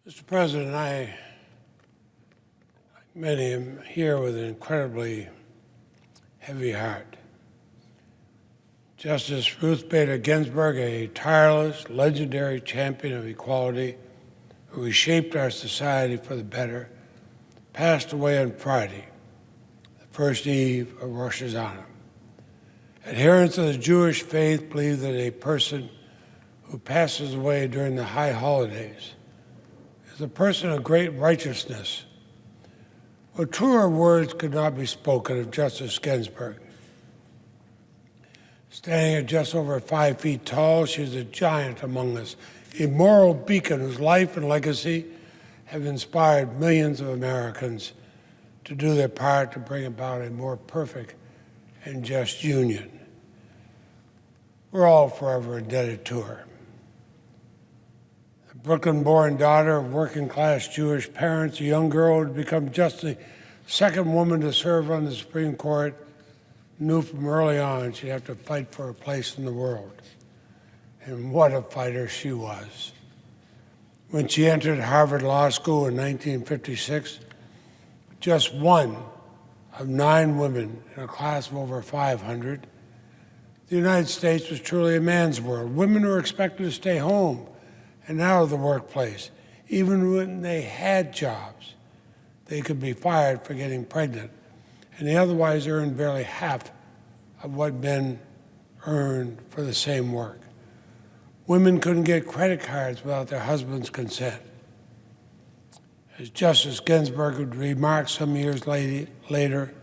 Mr. President, I, like many, am here with an incredibly heavy heart. Justice Ruth Bader Ginsburg, a tireless, legendary champion of equality who reshaped our society for the better, passed away on Friday, the first eve of Rosh Hashanah. Adherents of the Jewish faith believe that a person who passes away during the high holidays is a person of great righteousness. Well, truer words could not be spoken of Justice Ginsburg. Standing at just over 5 feet tall, she is a giant among us, a moral beacon whose life and legacy have inspired millions of Americans to do their part to bring about a more perfect and just union. We're all forever indebted to her. The Brooklyn-born daughter of working-class Jewish parents, a young girl who had become just the second woman to serve on the Supreme Court, knew from early on she'd have to fight for a place in the world. And what a fighter she was. When she entered Harvard Law School in 1956, just one of 9 women in a class of over 500, the United States was truly a man's world. Women were expected to stay home and out of the workplace. Even when they had jobs, they could be fired for getting pregnant, and they otherwise earned barely half of what men earned for the same work. Women couldn't get credit cards without their husband's consent. As Justice Ginsburg would remark some years later,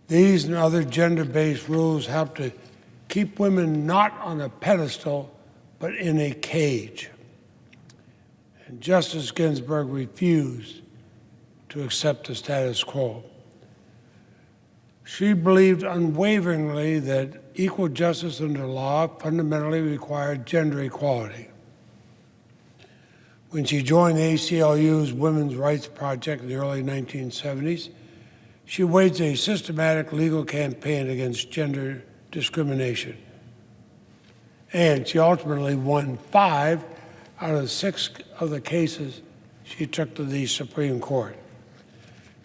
these and other gender-based rules help to keep women not on a pedestal, but in a cage. And Justice Ginsburg refused to accept the status quo. She believed unwaveringly that equal justice under law fundamentally required gender equality. When she joined the ACLU's Women's Rights Project in the early 1970s, she waged a systematic legal campaign against gender discrimination. And she ultimately won 5 out of 6 of the cases she took to the Supreme Court.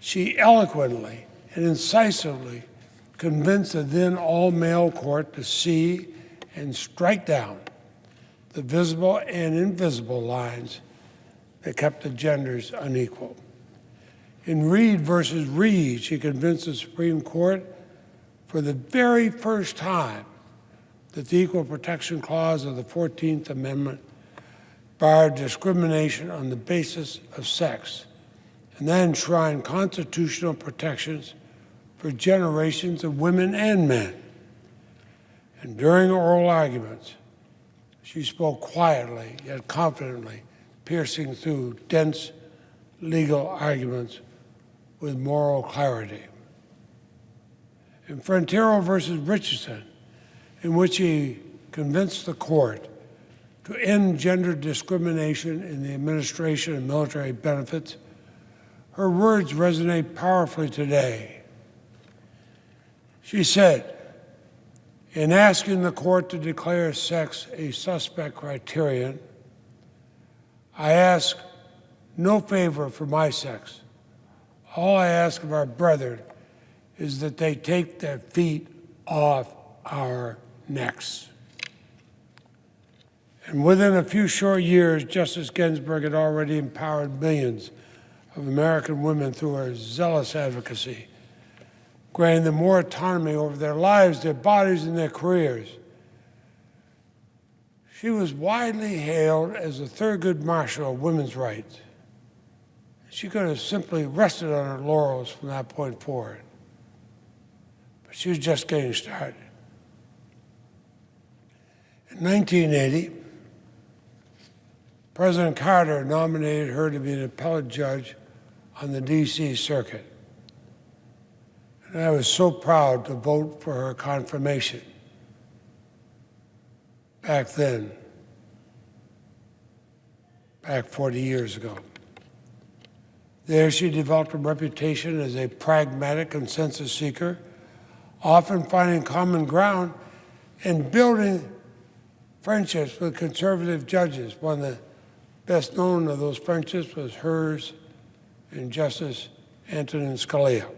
She eloquently and incisively convinced the then all-male court to see and strike down the visible and invisible lines that kept the genders unequal. In Reed versus Reed, she convinced the Supreme Court for the very first time that the Equal Protection Clause of the 14th Amendment barred discrimination on the basis of sex, and that enshrined constitutional protections for generations of women and men. And during oral arguments, she spoke quietly yet confidently, piercing through dense legal arguments with moral clarity. In Frontiero versus Richardson, in which he convinced the court to end gender discrimination in the administration of military benefits, her words resonate powerfully today. She said, in asking the court to declare sex a suspect criterion, I ask no favor for my sex. All I ask of our brethren is that they take their feet off our necks. And within a few short years, Justice Ginsburg had already empowered millions of American women through her zealous advocacy, granting them more autonomy over their lives, their bodies, and their careers. She was widely hailed as the Thurgood Marshall of women's rights. She could have simply rested on her laurels from that point forward. But she was just getting started. In 1980, President Carter nominated her to be an appellate judge on the D.C. Circuit. And I was so proud to vote for her confirmation back then, back 40 years ago. There she developed a reputation as a pragmatic consensus seeker, often finding common ground and building friendships with conservative judges, one of the Best known of those friendships was hers and Justice Antonin Scalia.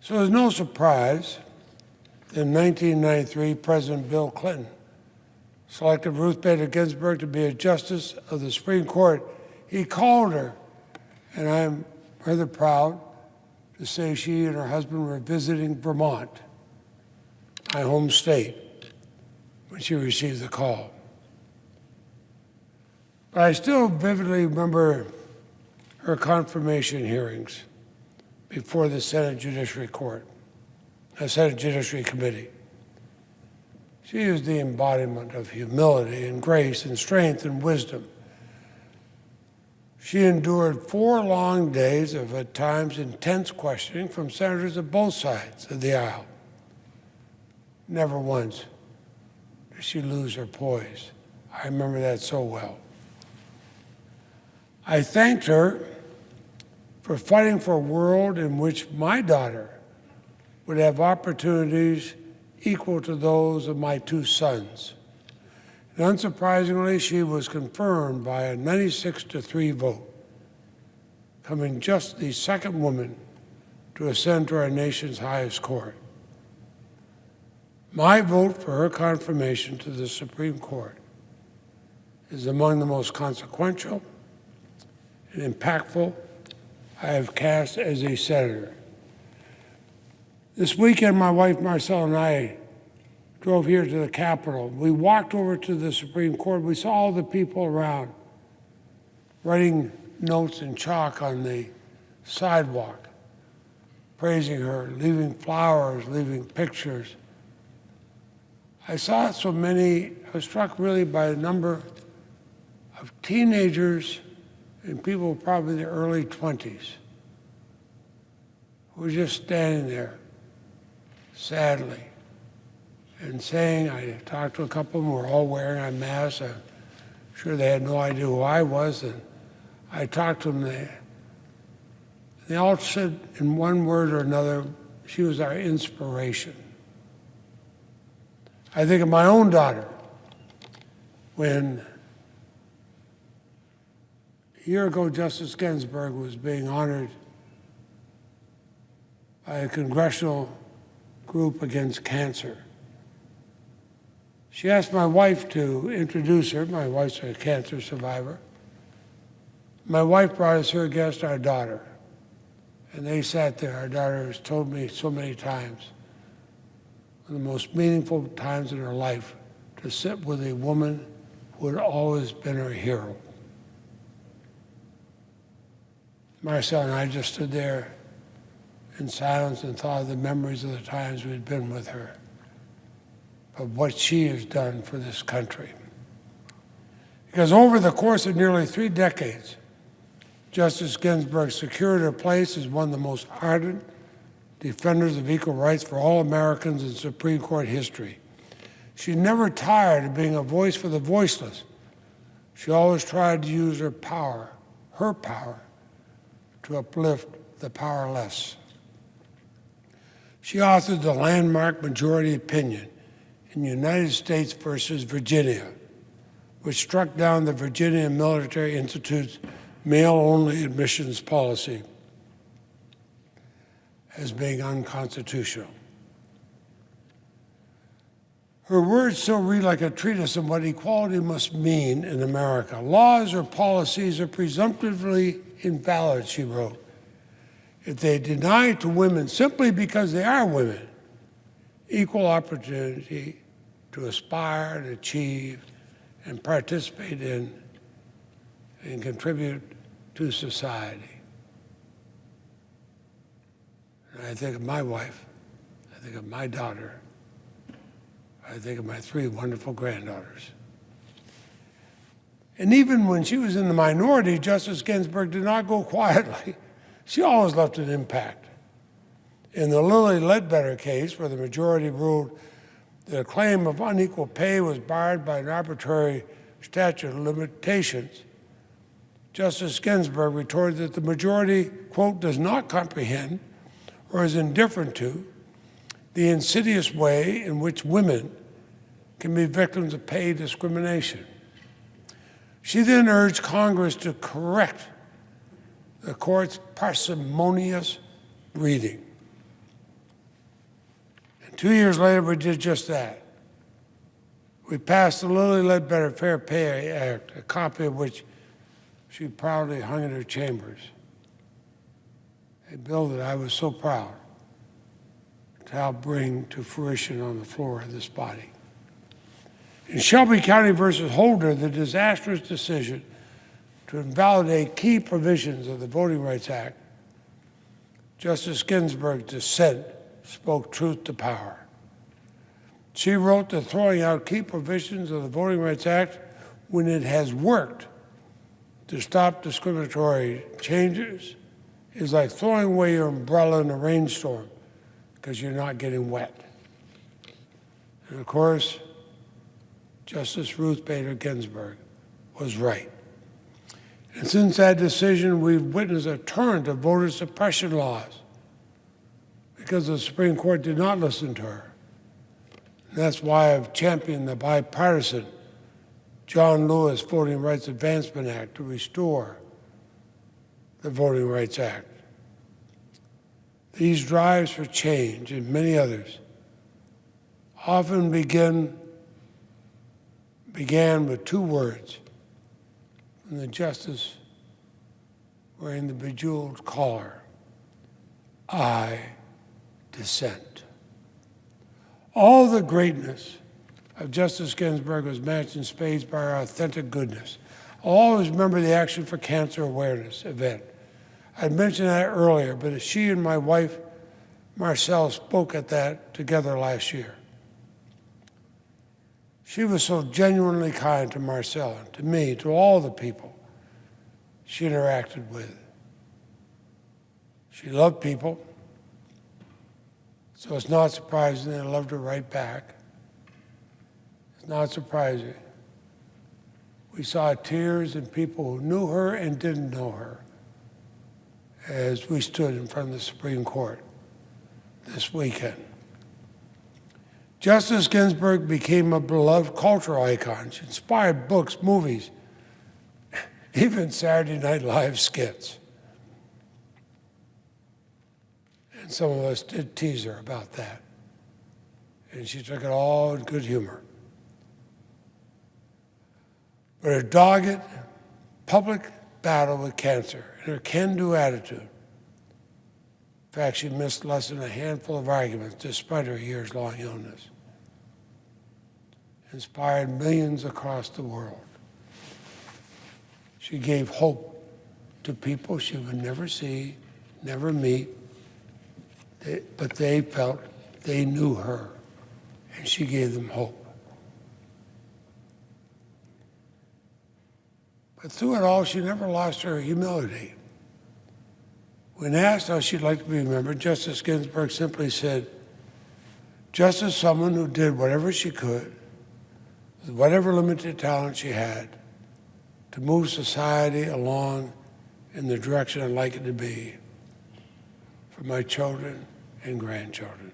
So it's no surprise that in 1993, President Bill Clinton selected Ruth Bader Ginsburg to be a justice of the Supreme Court. He called her, and I'm rather proud to say she and her husband were visiting Vermont, my home state, when she received the call. But I still vividly remember her confirmation hearings before the Senate Judiciary Committee. She is the embodiment of humility and grace and strength and wisdom. She endured 4 long days of, at times, intense questioning from senators of both sides of the aisle. Never once did she lose her poise. I remember that so well. I thanked her for fighting for a world in which my daughter would have opportunities equal to those of my 2 sons. And unsurprisingly, she was confirmed by a 96-3 vote, becoming just the second woman to ascend to our nation's highest court. My vote for her confirmation to the Supreme Court is among the most consequential and impactful I have cast as a senator. This weekend, my wife Marcelle and I drove here to the Capitol. We walked over to the Supreme Court. We saw all the people around writing notes in chalk on the sidewalk, praising her, leaving flowers, leaving pictures. I saw so many. I was struck really by the number of teenagers and people probably in their early 20s who were just standing there, sadly, and saying, I talked to a couple of them who were all wearing a mask. I'm sure they had no idea who I was. And I talked to them. They all said in one word or another, she was our inspiration. I think of my own daughter when a year ago Justice Ginsburg was being honored by a congressional group against cancer. She asked my wife to introduce her. My wife's a cancer survivor. My wife brought as her guest our daughter. And they sat there. Our daughter has told me so many times, one of the most meaningful times in her life, to sit with a woman who had always been her hero. Marcel and I just stood there in silence and thought of the memories of the times we'd been with her, of what she has done for this country. Because over the course of nearly 3 decades, Justice Ginsburg secured her place as one of the most ardent defenders of equal rights for all Americans in Supreme Court history. She never tired of being a voice for the voiceless. She always tried to use her power, to uplift the powerless. She authored the landmark majority opinion in United States versus Virginia, which struck down the Virginia Military Institute's male-only admissions policy as being unconstitutional. Her words still read like a treatise on what equality must mean in America. Laws or policies are presumptively invalid, she wrote, if they deny to women, simply because they are women, equal opportunity to aspire, to achieve, and participate in and contribute to society. And I think of my wife, I think of my daughter, I think of my 3 wonderful granddaughters. And even when she was in the minority, Justice Ginsburg did not go quietly. She always left an impact. In the Lilly Ledbetter case, where the majority ruled that a claim of unequal pay was barred by an arbitrary statute of limitations, Justice Ginsburg retorted that the majority, quote, does not comprehend or is indifferent to the insidious way in which women can be victims of pay discrimination. She then urged Congress to correct the court's parsimonious reading. And 2 years later, we did just that. We passed the Lilly Ledbetter Fair Pay Act, a copy of which she proudly hung in her chambers. A bill that I was so proud to help bring to fruition on the floor of this body. In Shelby County versus Holder, the disastrous decision to invalidate key provisions of the Voting Rights Act, Justice Ginsburg's dissent spoke truth to power. She wrote that throwing out key provisions of the Voting Rights Act when it has worked to stop discriminatory changes is like throwing away your umbrella in a rainstorm because you're not getting wet. And of course, Justice Ruth Bader Ginsburg was right. And since that decision, we've witnessed a torrent of voter suppression laws because the Supreme Court did not listen to her. And that's why I've championed the bipartisan John Lewis Voting Rights Advancement Act to restore the Voting Rights Act. These drives for change and many others often began with two words from the justice wearing the bejeweled collar: I dissent. All the greatness of Justice Ginsburg was matched in spades by her authentic goodness. I'll always remember the Action for Cancer Awareness event. I mentioned that earlier, but she and my wife, Marcelle, spoke at that together last year. She was so genuinely kind to Marcelle, to me, to all the people she interacted with. She loved people, so it's not surprising that I loved her right back. It's not surprising. We saw tears in people who knew her and didn't know her as we stood in front of the Supreme Court this weekend. Justice Ginsburg became a beloved cultural icon. She inspired books, movies, even Saturday Night Live skits. And some of us did tease her about that. And she took it all in good humor. But her dogged public battle with cancer and her can-do attitude, in fact, she missed less than a handful of arguments despite her years-long illness, inspired millions across the world. She gave hope to people she would never see, never meet, but they felt they knew her, and she gave them hope. But through it all, she never lost her humility. When asked how she'd like to be remembered, Justice Ginsburg simply said, just as someone who did whatever she could, with whatever limited talent she had, to move society along in the direction I'd like it to be for my children and grandchildren.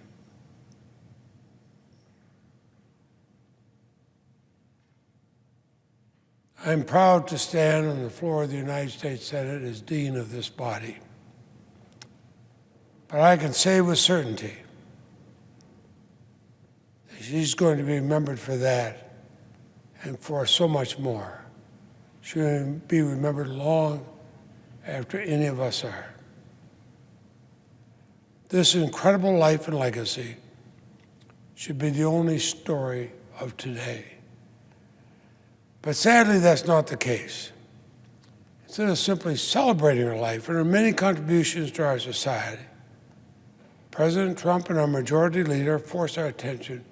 I'm proud to stand on the floor of the United States Senate as dean of this body. But I can say with certainty that she's going to be remembered for that and for so much more. She'll be remembered long after any of us are. This incredible life and legacy should be the only story of today. But sadly, that's not the case. Instead of simply celebrating her life and her many contributions to our society, President Trump and our majority leader force our attention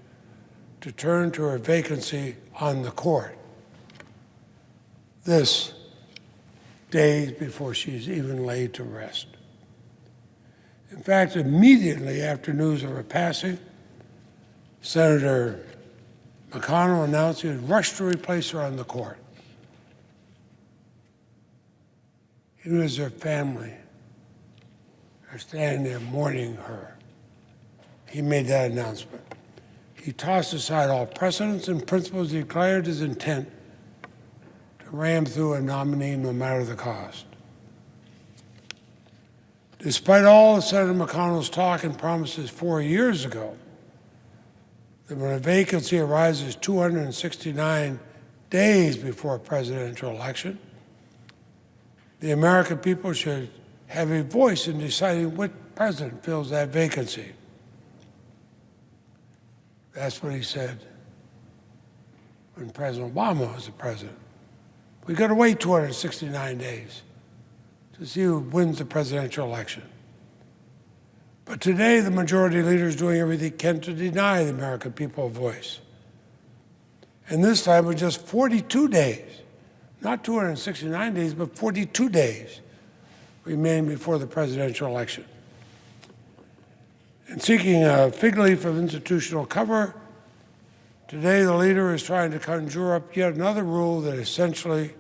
to turn to her vacancy on the court. This days before she's even laid to rest. In fact, immediately after news of her passing, Senator McConnell announced he would rush to replace her on the court. Even as her family are standing there mourning her, he made that announcement. He tossed aside all precedents and principles. He declared his intent to to ram through a nominee no matter the cost. Despite all of Senator McConnell's talk and promises 4 years ago that when a vacancy arises 269 days before a presidential election, the American people should have a voice in deciding which president fills that vacancy. That's what he said when President Obama was the president. We've got to wait 269 days to see who wins the presidential election. But today, the majority leader is doing everything he can to deny the American people a voice. And this time with just 42 days, not 269 days, but 42 days remain before the presidential election. And seeking a fig leaf of institutional cover, today the leader is trying to conjure up yet another rule that essentially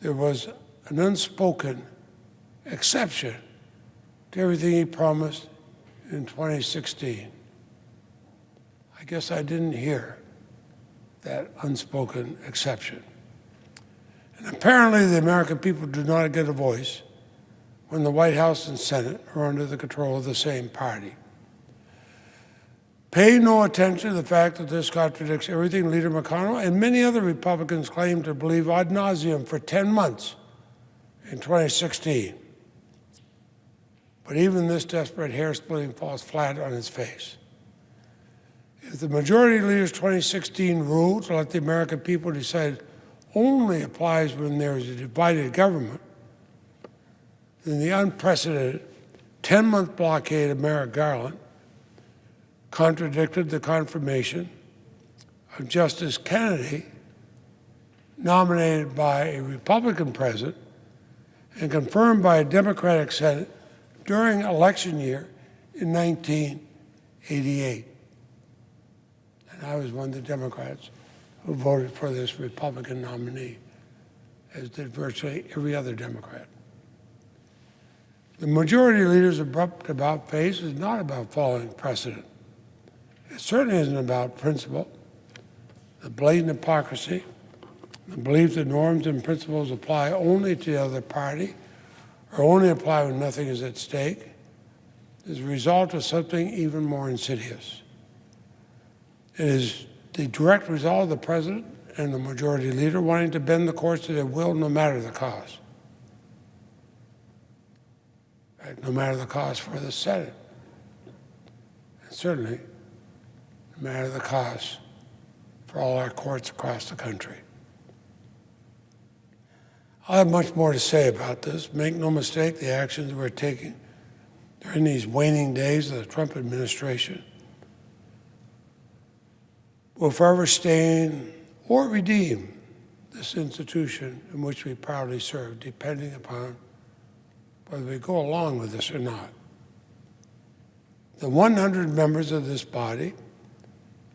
there was an unspoken exception to everything he promised in 2016. I guess I didn't hear that unspoken exception. And apparently the American people do not get a voice when the White House and Senate are under the control of the same party. Pay no attention to the fact that this contradicts everything Leader McConnell and many other Republicans claimed to believe ad nauseum for 10 months in 2016. But even this desperate hair-splitting falls flat on its face. If the majority leader's 2016 rule to let the American people decide only applies when there is a divided government, then the unprecedented 10-month blockade of Merrick Garland contradicted the confirmation of Justice Kennedy, nominated by a Republican president and confirmed by a Democratic Senate during election year in 1988. And I was one of the Democrats who voted for this Republican nominee, as did virtually every other Democrat. The majority leader's abrupt about-face is not about following precedent. It certainly isn't about principle. The blatant hypocrisy, the belief that norms and principles apply only to the other party or only apply when nothing is at stake, is a result of something even more insidious. It is the direct result of the president and the majority leader wanting to bend the course to their will no matter the cost. Right? No matter the cost for the Senate. And certainly, no matter the cost for all our courts across the country. I have much more to say about this. Make no mistake, the actions we're taking during these waning days of the Trump administration will forever stain or redeem this institution in which we proudly serve, depending upon whether we go along with this or not. The 100 members of this body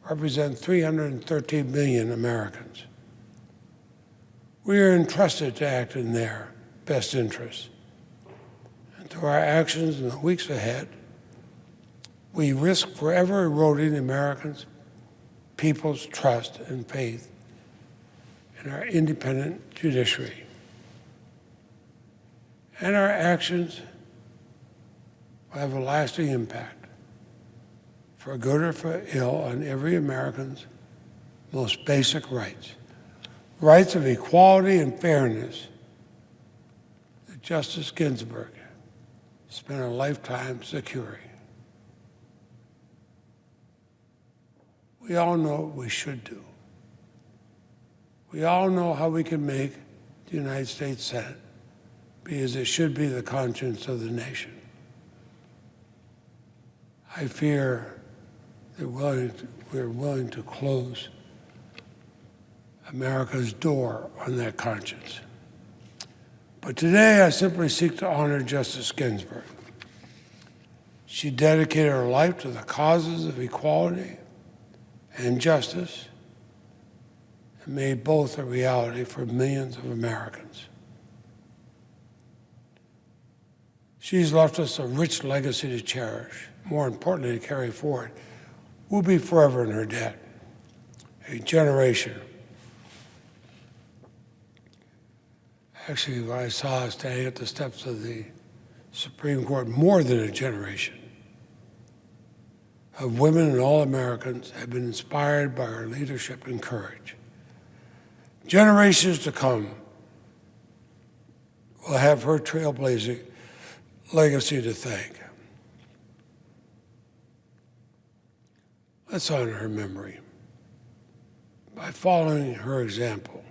represent 313 million Americans. We are entrusted to act in their best interests. And through our actions in the weeks ahead, we risk forever eroding the Americans' people's trust and faith in our independent judiciary. And our actions will have a lasting impact, for good or for ill, on every American's most basic rights. Rights of equality and fairness that Justice Ginsburg spent a lifetime securing. We all know what we should do. We all know how we can make the United States Senate be as it should be the conscience of the nation. I fear that we're willing to close America's door on that conscience. But today I simply seek to honor Justice Ginsburg. She dedicated her life to the causes of equality and justice and made both a reality for millions of Americans. She's left us a rich legacy to cherish, more importantly to carry forward. We'll be forever in her debt. A generation Actually, I saw standing at the steps of the Supreme Court more than a generation of women and all Americans have been inspired by her leadership and courage. Generations to come will have her trailblazing legacy to thank. Let's honor her memory by following her example,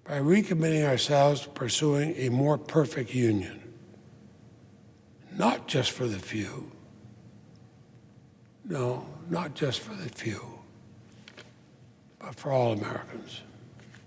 by recommitting ourselves to pursuing a more perfect union, not just for the few. No, not just for the few, but for all Americans.